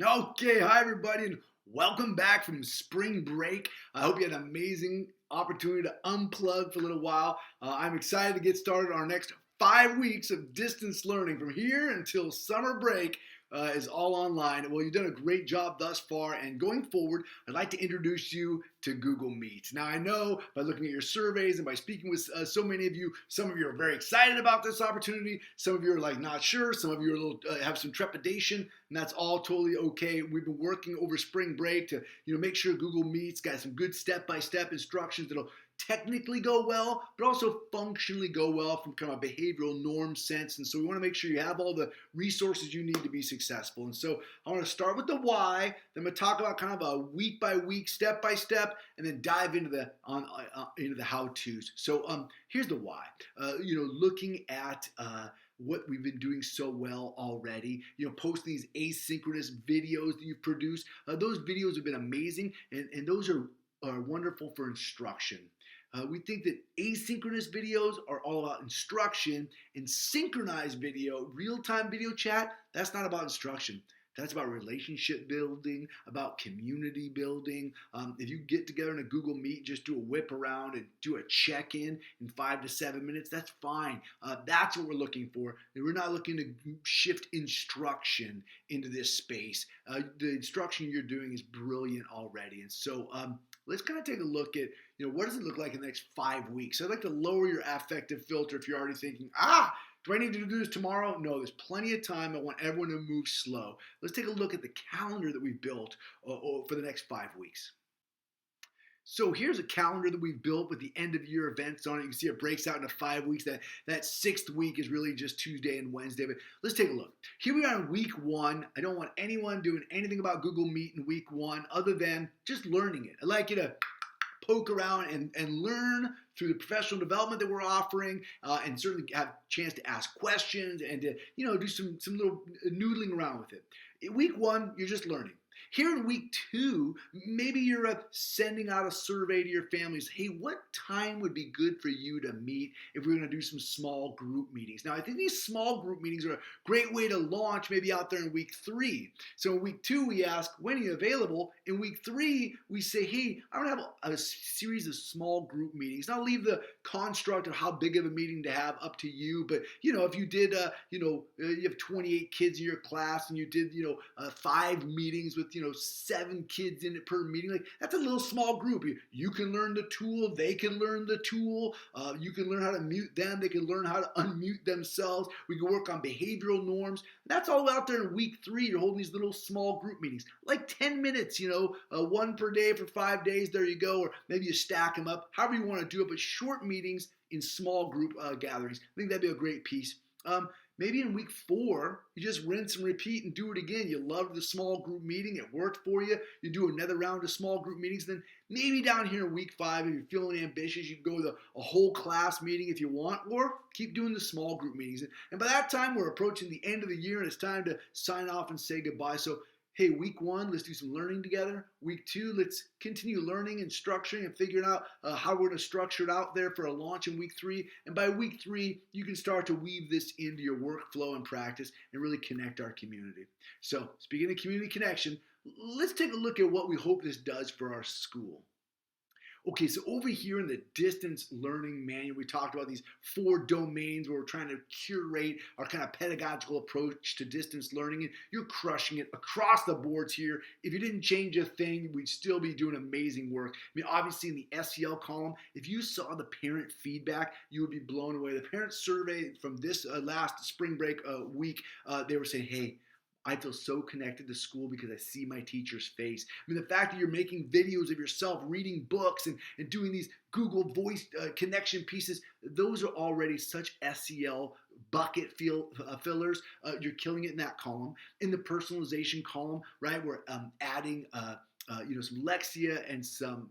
Okay, hi everybody, and welcome back from spring break. I hope you had an amazing opportunity to unplug for a little while. I'm excited to get started. Our next 5 weeks of distance learning from here until summer break is all online. Well, you've done a great job thus far, and going forward, I'd like to introduce you to Google Meet. Now, I know by looking at your surveys and by speaking with so many of you, some of you are very excited about this opportunity. Some of you are like not sure. Some of you are a little have some trepidation, and that's all totally okay. We've been working over spring break to make sure Google Meets got some good step-by-step instructions that'll technically go well, but also functionally go well from kind of a behavioral norm sense. And so we want to make sure you have all the resources you need to be successful. And so I want to start with the why, then I'm going to talk about kind of a week by week, step by step, and then dive into the how-tos. So here's the why. Looking at what we've been doing so well already. Posting these asynchronous videos that you've produced. Those videos have been amazing, and those are wonderful for instruction. We think that asynchronous videos are all about instruction, and synchronized video, real-time video chat, that's not about instruction. That's about relationship building, about community building. If you get together in a Google Meet, just do a whip around and do a check-in 5 to 7 minutes, that's fine. That's what we're looking for. We're not looking to shift instruction into this space. The instruction you're doing is brilliant already. And so let's kind of take a look at, what does it look like in the next 5 weeks? So I'd like to lower your affective filter if you're already thinking, do I need to do this tomorrow? No, there's plenty of time. I want everyone to move slow. Let's take a look at the calendar that we've built for the next 5 weeks. So here's a calendar that we've built with the end of year events on it. You can see it breaks out into 5 weeks. That sixth week is really just Tuesday and Wednesday. But let's take a look. Here we are in week one. I don't want anyone doing anything about Google Meet in week one other than just learning it. I'd like you to poke around and learn through the professional development that we're offering, and certainly have a chance to ask questions and to do some little noodling around with it. In week one, you're just learning. Here in week two, maybe you're sending out a survey to your families. Hey, what time would be good for you to meet if we're going to do some small group meetings? Now, I think these small group meetings are a great way to launch maybe out there in week three. So in week two, we ask, when are you available? In week three, we say, hey, I'm going to have a series of small group meetings. Now, I'll leave the construct of how big of a meeting to have up to you. But, if you did, you have 28 kids in your class and you did, 5 meetings with, 7 kids in it per meeting, like that's a little small group. You can learn the tool, they can learn the tool. You can learn how to mute them, they can learn how to unmute themselves. We can work on behavioral norms. That's all out there in week three. You're holding these little small group meetings, like 10 minutes, one per day for 5 days. There you go. Or maybe you stack them up, however you want to do it, but short meetings in small group gatherings. I think that'd be a great piece. Maybe in week four, you just rinse and repeat and do it again. You loved the small group meeting. It worked for you. You do another round of small group meetings. Then maybe down here in week five, if you're feeling ambitious, you can go to a whole class meeting if you want, or keep doing the small group meetings. And by that time, we're approaching the end of the year and it's time to sign off and say goodbye. So hey, week one, let's do some learning together. Week two, let's continue learning and structuring and figuring out how we're going to structure it out there for a launch in week three. And by week three, you can start to weave this into your workflow and practice and really connect our community. So speaking of community connection, let's take a look at what we hope this does for our school. Okay, so over here in the distance learning manual, we talked about these 4 domains where we're trying to curate our kind of pedagogical approach to distance learning, and you're crushing it across the boards here. If you didn't change a thing, we'd still be doing amazing work. I mean, obviously in the SEL column, if you saw the parent feedback, you would be blown away. The parent survey from this last spring break week, they were saying, hey, I feel so connected to school because I see my teacher's face. I mean, the fact that you're making videos of yourself reading books and doing these Google Voice connection pieces, those are already such SEL bucket fillers. You're killing it in that column. In the personalization column, right, we're adding some Lexia and some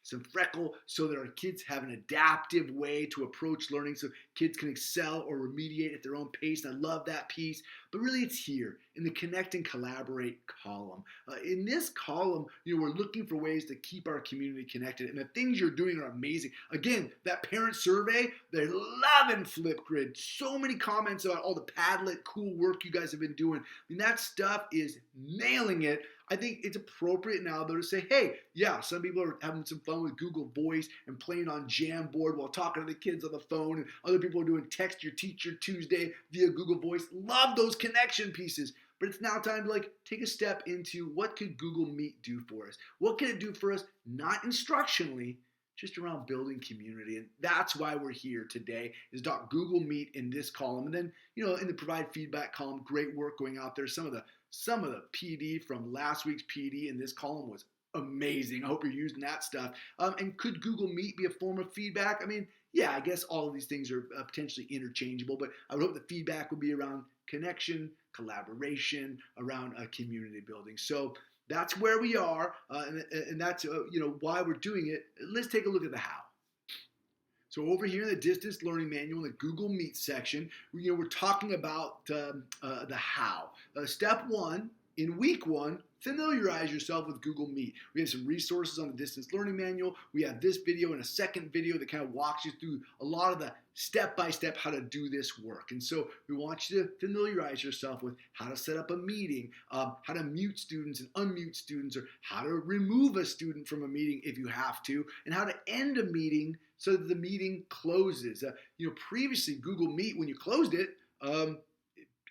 some freckle so that our kids have an adaptive way to approach learning so kids can excel or remediate at their own pace. And I love that piece. But really, it's here in the connect and collaborate column. In this column, we're looking for ways to keep our community connected. And the things you're doing are amazing. Again, that parent survey, they're loving Flipgrid. So many comments about all the Padlet cool work you guys have been doing. I mean, that stuff is nailing it. I think it's appropriate now, though, to say, hey, yeah, some people are having some fun with Google Voice and playing on Jamboard while talking to the kids on the phone, and other people are doing Text Your Teacher Tuesday via Google Voice. Love those connection pieces. But it's now time to take a step into what could Google Meet do for us? What can it do for us, not instructionally, just around building community? And that's why we're here today, is Google Meet in this column. And then, in the provide feedback column, great work going out there. Some of the PD from last week's PD in this column was amazing. I hope you're using that stuff. And could Google Meet be a form of feedback? I mean, yeah, I guess all of these things are potentially interchangeable, but I would hope the feedback would be around connection, collaboration, around community building. So that's where we are, and that's why we're doing it. Let's take a look at the how. So over here in the Distance Learning Manual, in the Google Meet section, we're talking about the how. Step 1, in week 1, familiarize yourself with Google Meet. We have some resources on the Distance Learning Manual. We have this video and a second video that kind of walks you through a lot of the step-by-step how to do this work. And so we want you to familiarize yourself with how to set up a meeting, how to mute students and unmute students, or how to remove a student from a meeting if you have to, and how to end a meeting so that the meeting closes. Previously, Google Meet, when you closed it,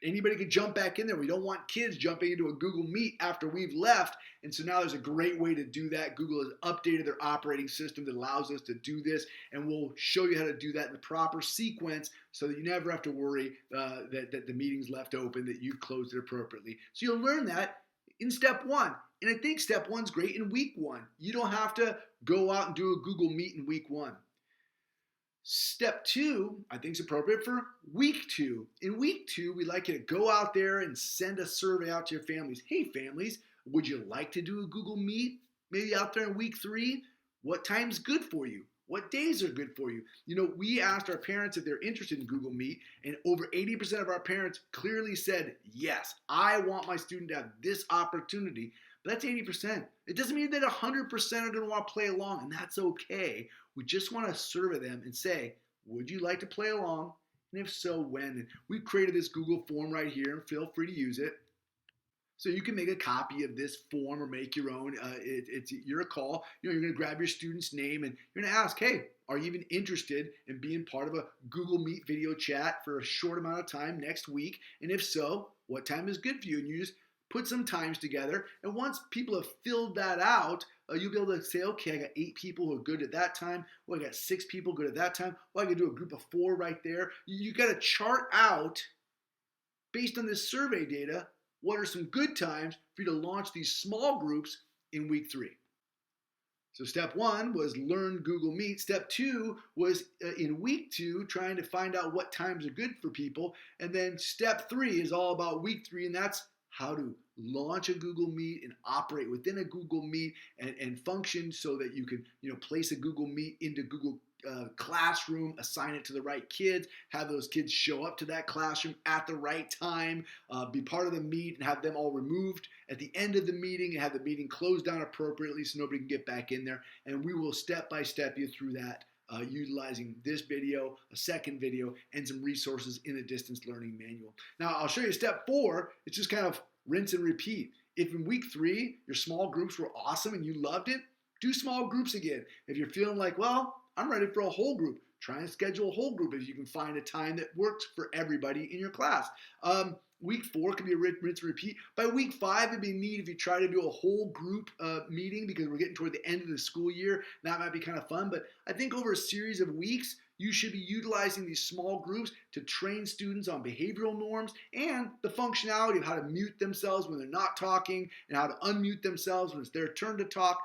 anybody could jump back in there. We don't want kids jumping into a Google Meet after we've left. And so now there's a great way to do that. Google has updated their operating system that allows us to do this. And we'll show you how to do that in the proper sequence so that you never have to worry that the meeting's left open, that you've closed it appropriately. So you'll learn that in step 1. And I think step 1's great in week 1. You don't have to go out and do a Google Meet in week 1. Step 2, I think, is appropriate for week 2. In week 2, we'd like you to go out there and send a survey out to your families. Hey, families, would you like to do a Google Meet maybe out there in week 3? What time's good for you? What days are good for you? We asked our parents if they're interested in Google Meet, and over 80% of our parents clearly said, yes, I want my student to have this opportunity. But that's 80%. It doesn't mean that 100% are going to want to play along, and that's okay. We just want to survey them and say, would you like to play along? And if so, when? And we've created this Google form right here, and feel free to use it. So you can make a copy of this form or make your own. It's your call. You're going to grab your student's name, and you're going to ask, hey, are you even interested in being part of a Google Meet video chat for a short amount of time next week? And if so, what time is good for you? And you just put some times together, and once people have filled that out, you'll be able to say, okay, I got 8 people who are good at that time. Well, I got 6 people good at that time. Well, I can do a group of 4 right there. You got to chart out, based on this survey data, what are some good times for you to launch these small groups in week 3. So step 1 was learn Google Meet. Step 2 was in week 2, trying to find out what times are good for people. And then step 3 is all about week 3, and that's how to launch a Google Meet and operate within a Google Meet and function so that you can place a Google Meet into Google Classroom, assign it to the right kids, have those kids show up to that classroom at the right time, be part of the meet, and have them all removed at the end of the meeting, and have the meeting closed down appropriately so nobody can get back in there. And we will step by step you through that, utilizing this video, a second video, and some resources in the Distance Learning Manual. Now, I'll show you step 4. It's just kind of rinse and repeat. If in week 3 your small groups were awesome and you loved it, do small groups again. If you're feeling like, well, I'm ready for a whole group, try and schedule a whole group if you can find a time that works for everybody in your class. Week 4 could be a rinse and repeat. By week 5, it'd be neat if you try to do a whole group meeting, because we're getting toward the end of the school year. That might be kind of fun, but I think over a series of weeks, you should be utilizing these small groups to train students on behavioral norms and the functionality of how to mute themselves when they're not talking and how to unmute themselves when it's their turn to talk.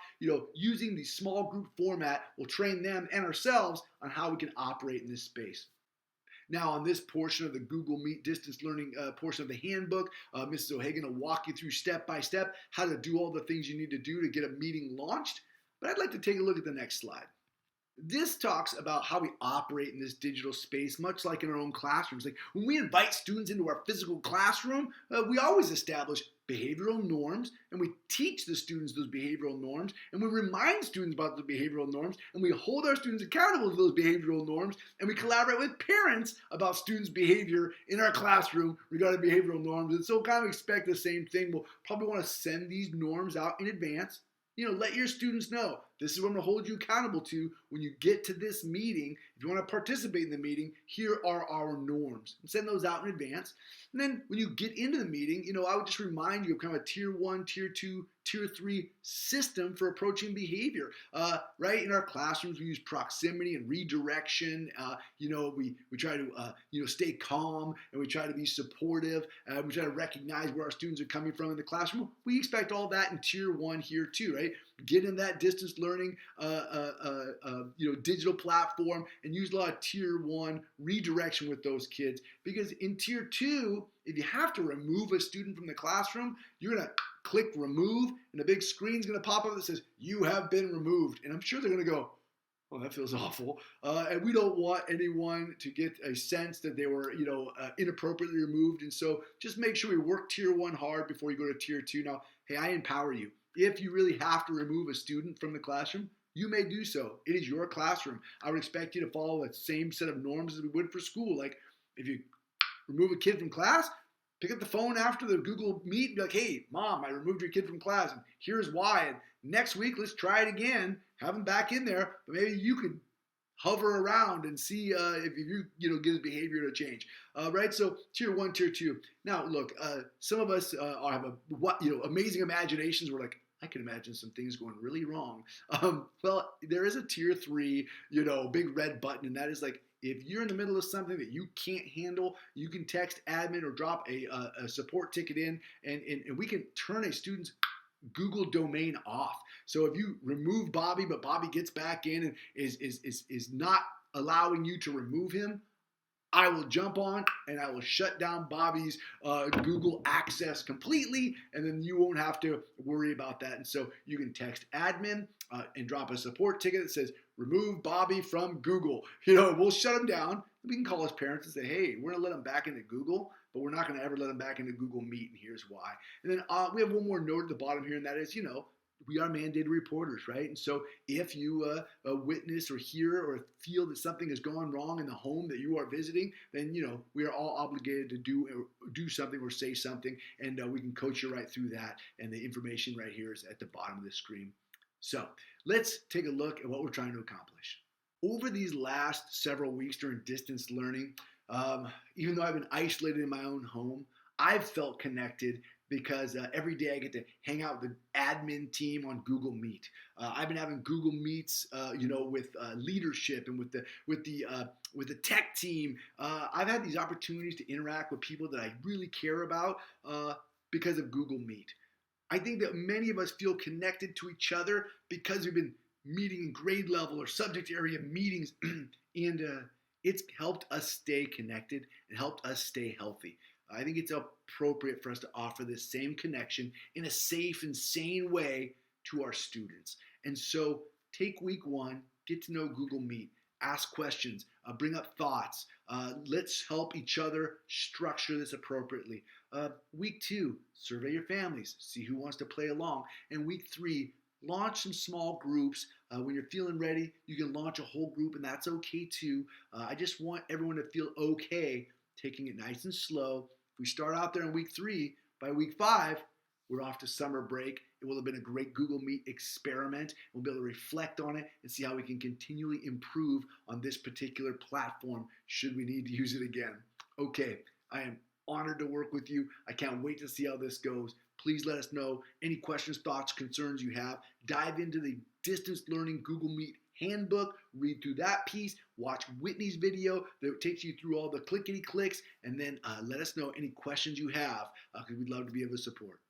Using the small group format will train them and ourselves on how we can operate in this space. Now, on this portion of the Google Meet distance learning portion of the handbook, Mrs. O'Hagan will walk you through step by step how to do all the things you need to do to get a meeting launched. But I'd like to take a look at the next slide. This talks about how we operate in this digital space, much like in our own classrooms. Like when we invite students into our physical classroom, we always establish behavioral norms, and we teach the students those behavioral norms, and we remind students about the behavioral norms, and we hold our students accountable to those behavioral norms, and we collaborate with parents about students' behavior in our classroom regarding behavioral norms. And so kind of expect the same thing. We'll probably want to send these norms out in advance. Let your students know this is what I'm going to hold you accountable to when you get to this meeting. If you want to participate in the meeting, here are our norms. And send those out in advance. And then when you get into the meeting, I would just remind you of kind of a tier 1, tier 2, tier 3 system for approaching behavior. Right? In our classrooms, we use proximity and redirection. We try to stay calm, and we try to be supportive. We try to recognize where our students are coming from in the classroom. We expect all that in tier 1 here too, right? Get in that distance learning digital platform and use a lot of tier 1 redirection with those kids, because in tier 2, if you have to remove a student from the classroom, you're going to click remove, and a big screen's going to pop up that says you have been removed. And I'm sure they're going to go, oh, that feels awful. And we don't want anyone to get a sense that they were, inappropriately removed. And so just make sure we work tier 1 hard before you go to tier 2. Now, hey, I empower you. If you really have to remove a student from the classroom, you may do so. It is your classroom. I would expect you to follow the same set of norms as we would for school. Like if you remove a kid from class, pick up the phone after the Google Meet and be like, hey, Mom, I removed your kid from class, and here's why. And next week, let's try it again. Have him back in there, but maybe you could hover around and see if you get his behavior to change. Right? So tier 1, tier 2. Now, look, some of us have amazing imaginations. We're like, I can imagine some things going really wrong. Well, there is a tier 3, big red button, and that is like, if you're in the middle of something that you can't handle, you can text admin or drop a support ticket in, and we can turn a student's Google domain off. So if you remove Bobby, but Bobby gets back in and is not allowing you to remove him, I will jump on and I will shut down Bobby's Google access completely, and then you won't have to worry about that. And so you can text admin and drop a support ticket that says, remove Bobby from Google. We'll shut him down. We can call his parents and say, hey, we're going to let him back into Google, but we're not going to ever let him back into Google Meet, and here's why. And then we have one more note at the bottom here, and that is, we are mandated reporters, right? And so if you witness or hear or feel that something has gone wrong in the home that you are visiting, then, we are all obligated to do something or say something, and we can coach you right through that. And the information right here is at the bottom of the screen. So let's take a look at what we're trying to accomplish. Over these last several weeks during distance learning, even though I've been isolated in my own home, I've felt connected because every day I get to hang out with the admin team on Google Meet. I've been having Google Meets, with leadership and with the tech team. I've had these opportunities to interact with people that I really care about because of Google Meet. I think that many of us feel connected to each other because we've been meeting in grade level or subject area meetings, and it's helped us stay connected and helped us stay healthy. I think it's appropriate for us to offer this same connection in a safe and sane way to our students. And so take week 1, get to know Google Meet, ask questions, bring up thoughts. Let's help each other structure this appropriately. Week 2, survey your families, see who wants to play along. And week 3, launch some small groups. When you're feeling ready, you can launch a whole group, and that's okay too. I just want everyone to feel okay taking it nice and slow. If we start out there in week 3, by week 5, we're off to summer break. It will have been a great Google Meet experiment. We'll be able to reflect on it and see how we can continually improve on this particular platform should we need to use it again. Okay, I am honored to work with you. I can't wait to see how this goes. Please let us know any questions, thoughts, concerns you have. Dive into the Distance Learning Google Meet handbook, read through that piece, watch Whitney's video that takes you through all the clickety clicks, and then let us know any questions you have because we'd love to be able to support.